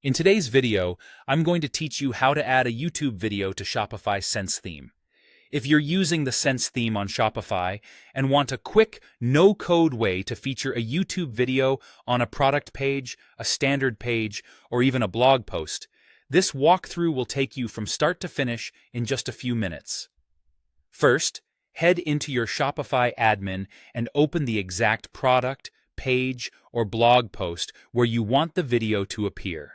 In today's video, I'm going to teach you how to add a YouTube video to Shopify Sense theme. If you're using the Sense theme on Shopify and want a quick, no-code way to feature a YouTube video on a product page, a standard page, or even a blog post, this walkthrough will take you from start to finish in just a few minutes. First, head into your Shopify admin and open the exact product, page, or blog post where you want the video to appear.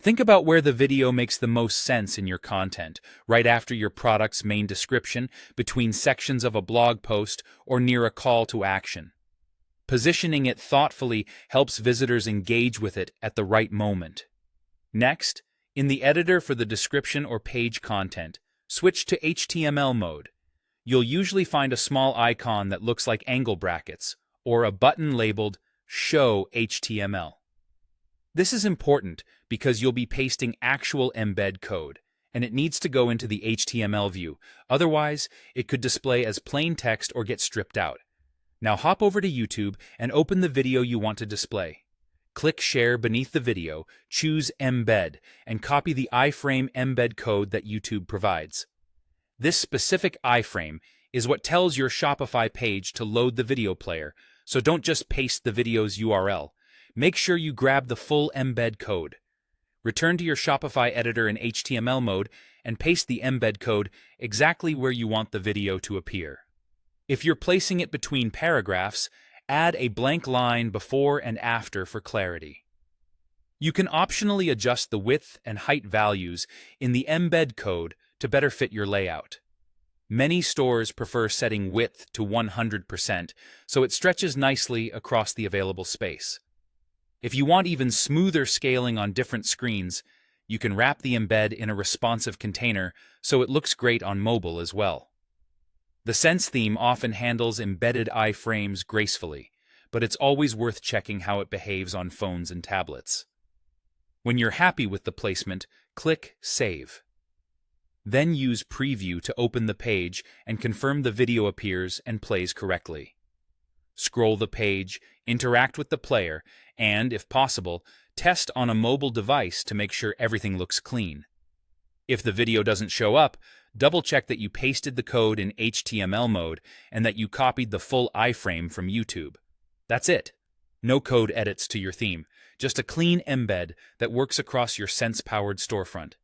Think about where the video makes the most sense in your content, right after your product's main description, between sections of a blog post, or near a call to action. Positioning it thoughtfully helps visitors engage with it at the right moment. Next, in the editor for the description or page content, switch to HTML mode. You'll usually find a small icon that looks like angle brackets, or a button labeled Show HTML. This is important because you'll be pasting actual embed code, and it needs to go into the HTML view. Otherwise, it could display as plain text or get stripped out. Now hop over to YouTube and open the video you want to display. Click Share beneath the video, choose Embed, and copy the iframe embed code that YouTube provides. This specific iframe is what tells your Shopify page to load the video player, so don't just paste the video's URL. Make sure you grab the full embed code. Return to your Shopify editor in HTML mode and paste the embed code exactly where you want the video to appear. If you're placing it between paragraphs, add a blank line before and after for clarity. You can optionally adjust the width and height values in the embed code to better fit your layout. Many stores prefer setting width to 100%, so it stretches nicely across the available space. If you want even smoother scaling on different screens, you can wrap the embed in a responsive container so it looks great on mobile as well. The Sense theme often handles embedded iframes gracefully, but it's always worth checking how it behaves on phones and tablets. When you're happy with the placement, click Save. Then use Preview to open the page and confirm the video appears and plays correctly. Scroll the page, interact with the player, and, if possible, test on a mobile device to make sure everything looks clean. If the video doesn't show up, double-check that you pasted the code in HTML mode and that you copied the full iframe from YouTube. That's it. No code edits to your theme, just a clean embed that works across your Sense-powered storefront.